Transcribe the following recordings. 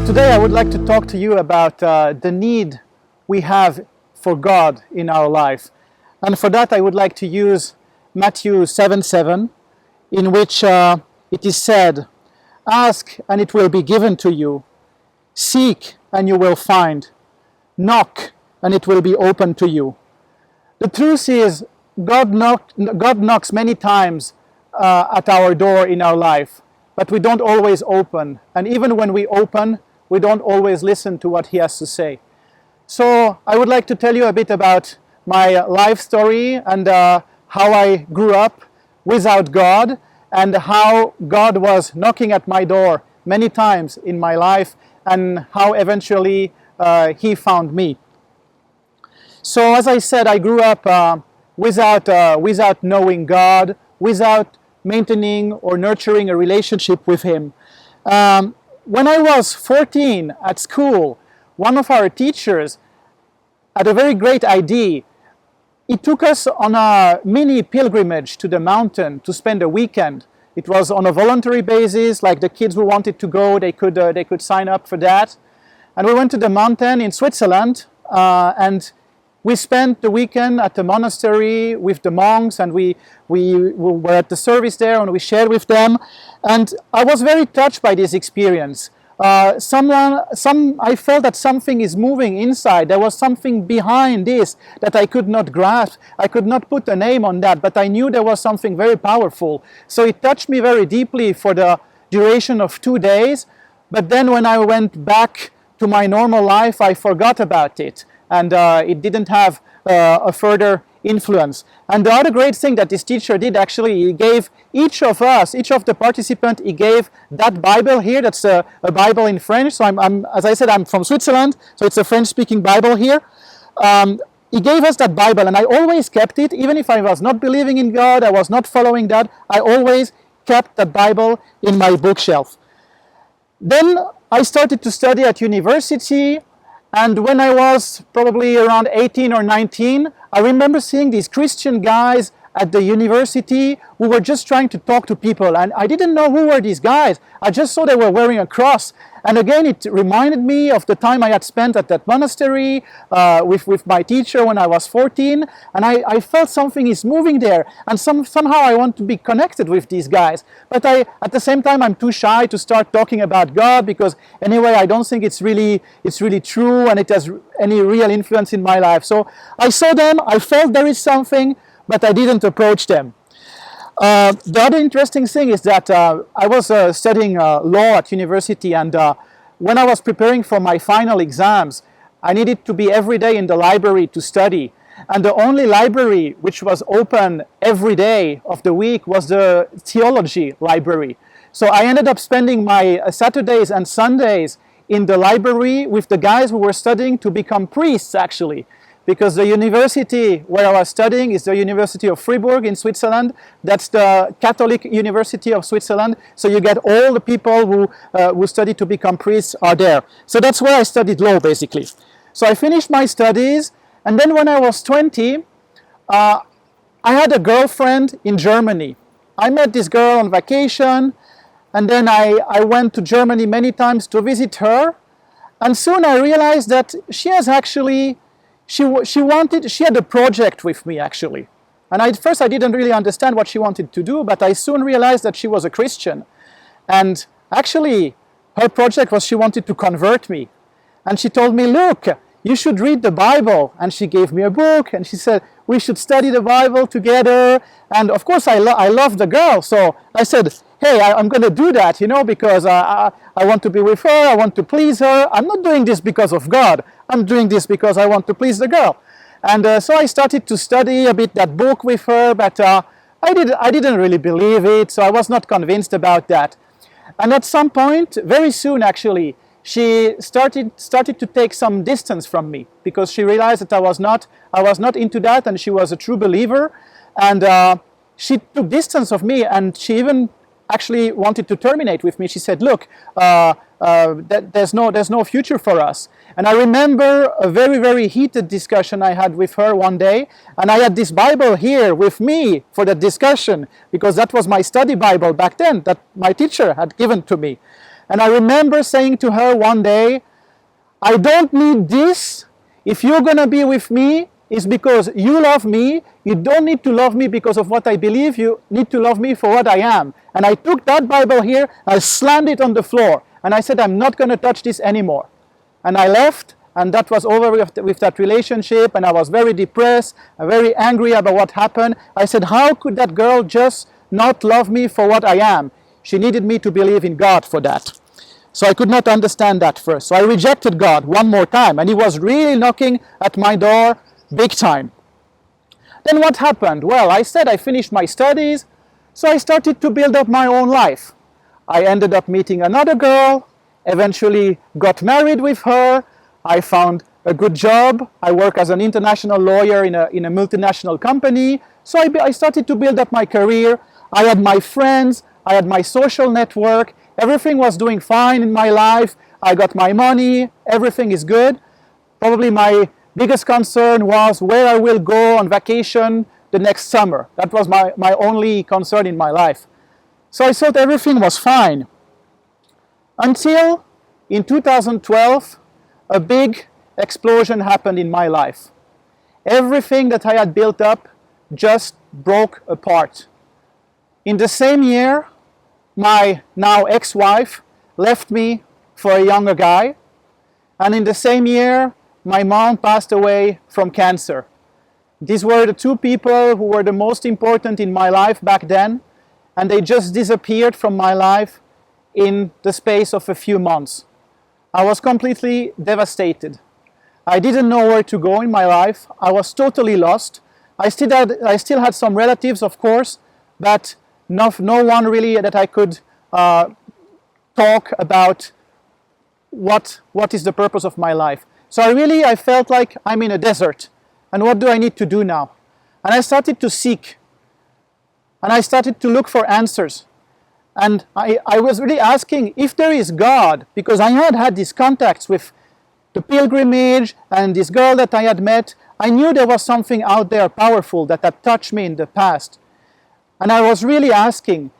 Today I would like to talk to you about the need we have for God in our life. And for that I would like to use Matthew 7:7, in which it is said, "Ask and it will be given to you. Seek and you will find. Knock and it will be open to you." The truth is, God knocks many times at our door in our life, but we don't always open. And even when we open, we don't always listen to what He has to say. So I would like to tell you a bit about my life story and how I grew up without God, and how God was knocking at my door many times in my life, and how eventually He found me. So as I said, I grew up without knowing God, without maintaining or nurturing a relationship with Him. When I was 14 at school, one of our teachers had a very great idea. He took us on a mini pilgrimage to the mountain to spend a weekend. It was on a voluntary basis, like the kids who wanted to go, they could sign up for that. And we went to the mountain in Switzerland, and we spent the weekend at the monastery with the monks, and we were at the service there and we shared with them. And I was very touched by this experience. I felt that something is moving inside. There was something behind this that I could not grasp. I could not put a name on that, but I knew there was something very powerful. So it touched me very deeply for the duration of 2 days. But then when I went back to my normal life, I forgot about it. And it didn't have a further influence. And the other great thing that this teacher did, actually, he gave each of us, each of the participants, he gave that Bible here. That's a Bible in French. So as I said, I'm from Switzerland, so it's a French-speaking Bible here. He gave us that Bible, and I always kept it, even if I was not believing in God, I was not following that, I always kept that Bible in my bookshelf. Then I started to study at university. And when I was probably around 18 or 19, I remember seeing these Christian guys at the university who were just trying to talk to people. And I didn't know who were these guys. I just saw they were wearing a cross. And again, it reminded me of the time I had spent at that monastery with my teacher when I was 14. And I felt something is moving there. And somehow I want to be connected with these guys. But at the same time, I'm too shy to start talking about God, because anyway, I don't think it's really true and it has any real influence in my life. So I saw them, I felt there is something, but I didn't approach them. The other interesting thing is that I was studying law at university, and when I was preparing for my final exams, I needed to be every day in the library to study. And the only library which was open every day of the week was the theology library. So I ended up spending my Saturdays and Sundays in the library with the guys who were studying to become priests, actually. Because the university where I was studying is the University of Fribourg in Switzerland. That's the Catholic University of Switzerland. So you get all the people who study to become priests are there. So that's where I studied law, basically. So I finished my studies, and then when I was 20, I had a girlfriend in Germany. I met this girl on vacation, and then I went to Germany many times to visit her. And soon I realized that she has actually... She had a project with me, actually. And at first I didn't really understand what she wanted to do, but I soon realized that she was a Christian. And actually, her project was she wanted to convert me. And she told me, "Look, you should read the Bible." And she gave me a book, and she said, "We should study the Bible together." And of course, I love the girl. So I said, "Hey, I'm going to do that, because I want to be with her, I want to please her. I'm not doing this because of God. I'm doing this because I want to please the girl." And so I started to study a bit that book with her, but I didn't really believe it, so I was not convinced about that. And at some point, very soon actually, she started to take some distance from me, because she realized that I was not into that, and she was a true believer. And she took distance of me, and she even actually wanted to terminate with me. She said, "Look, there's no future for us." And I remember a very, very heated discussion I had with her one day, and I had this Bible here with me for that discussion, because that was my study Bible back then that my teacher had given to me. And I remember saying to her one day, I don't need this. If you're going to be with me, it's because you love me. You don't need to love me because of what I believe. You need to love me for what I am. And I took that Bible here, I slammed it on the floor, and I said, I'm not going to touch this anymore. And I left, and that was over with that relationship, and I was very depressed, and very angry about what happened. I said, how could that girl just not love me for what I am? She needed me to believe in God for that. So I could not understand that first. So I rejected God one more time, and He was really knocking at my door big time. Then what happened? Well, I said I finished my studies, so I started to build up my own life. I ended up meeting another girl, eventually got married with her. I found a good job. I work as an international lawyer in a multinational company. So I started to build up my career. I had my friends, I had my social network. Everything was doing fine in my life. I got my money, everything is good. Probably my biggest concern was where I will go on vacation the next summer. That was my only concern in my life. So I thought everything was fine. Until in 2012, a big explosion happened in my life. Everything that I had built up just broke apart. In the same year, my now ex-wife left me for a younger guy, and in the same year my mom passed away from cancer. These were the two people who were the most important in my life back then, and they just disappeared from my life in the space of a few months. I was completely devastated. I didn't know where to go in my life. I was totally lost. I still had some relatives, of course, but no one really that I could talk about what is the purpose of my life. So I felt like I'm in a desert, and what do I need to do now? And I started to seek, and I started to look for answers. And I was really asking if there is God, because I had these contacts with the pilgrimage and this girl that I had met. I knew there was something out there powerful that had touched me in the past. And I was really asking,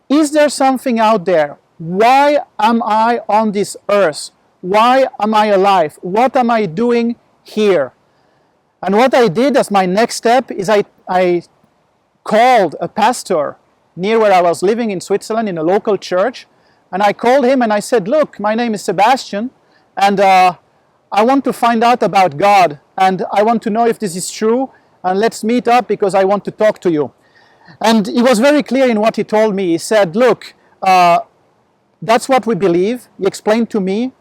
is there something out there? Why am I on this earth? Why am I alive? What am I doing here? And what I did as my next step is I called a pastor near where I was living in Switzerland in a local church. And I called him and I said, look, my name is Sebastian, and I want to find out about God, and I want to know if this is true, and let's meet up because I want to talk to you. And he was very clear in what he told me. He said, look, that's what we believe. He explained to me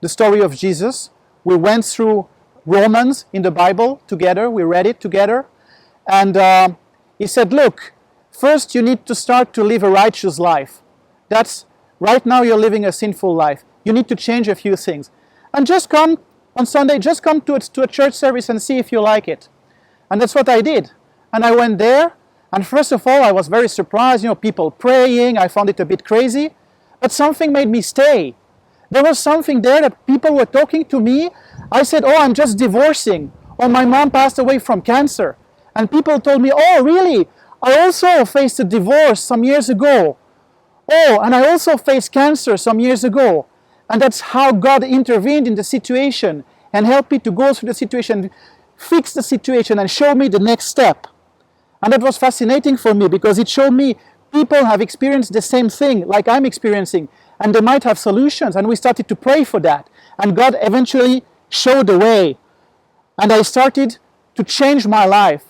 the story of Jesus. We went through Romans in the Bible together. We read it together. And he said, look, first you need to start to live a righteous life. Right now you're living a sinful life. You need to change a few things. And just come on Sunday, just come to a church service and see if you like it. And that's what I did. And I went there. And first of all, I was very surprised, people praying. I found it a bit crazy. But something made me stay. There was something there that people were talking to me. I said, oh, I'm just divorcing. Oh, my mom passed away from cancer. And people told me, oh, really? I also faced a divorce some years ago. Oh, and I also faced cancer some years ago. And that's how God intervened in the situation and helped me to go through the situation, fix the situation, and show me the next step. And that was fascinating for me because it showed me people have experienced the same thing like I'm experiencing, and they might have solutions, and we started to pray for that. And God eventually showed the way. And I started to change my life.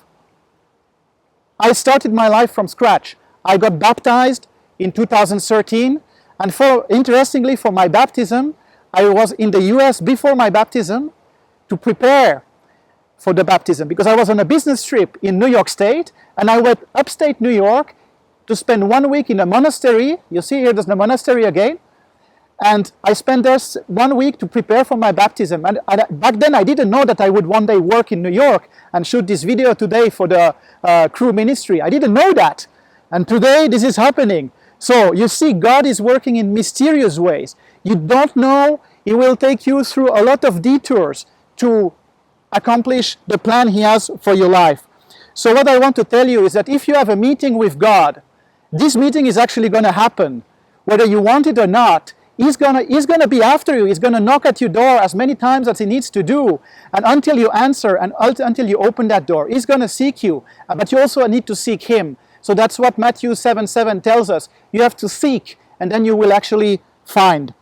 I started my life from scratch. I got baptized in 2013, and interestingly for my baptism, I was in the US before my baptism to prepare for the baptism, because I was on a business trip in New York State, and I went upstate New York to spend 1 week in a monastery. You see here, there's the monastery again. And I spent there 1 week to prepare for my baptism. And back then I didn't know that I would one day work in New York and shoot this video today for the crew ministry. I didn't know that. And today this is happening. So you see, God is working in mysterious ways. You don't know. He will take you through a lot of detours to accomplish the plan He has for your life. So what I want to tell you is that if you have a meeting with God, this meeting is actually going to happen. Whether you want it or not, He's gonna be after you. He's gonna knock at your door as many times as he needs to do, and until you answer and until you open that door, he's gonna seek you. But you also need to seek him. So that's what Matthew 7:7 tells us. You have to seek, and then you will actually find.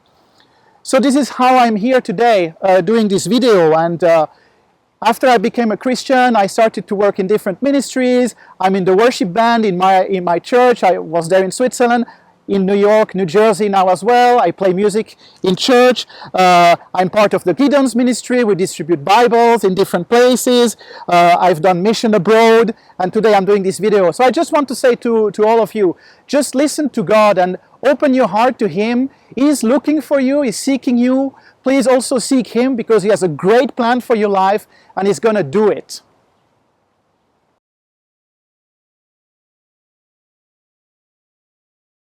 So this is how I'm here today doing this video. And after I became a Christian, I started to work in different ministries. I'm in the worship band in my church. I was there in Switzerland, in New York, New Jersey now as well. I play music in church. I'm part of the Gideon's ministry. We distribute Bibles in different places. I've done mission abroad, and today I'm doing this video. So I just want to say to all of you, just listen to God and open your heart to him. He's looking for you. He's seeking you. Please also seek him, because he has a great plan for your life, and he's going to do it.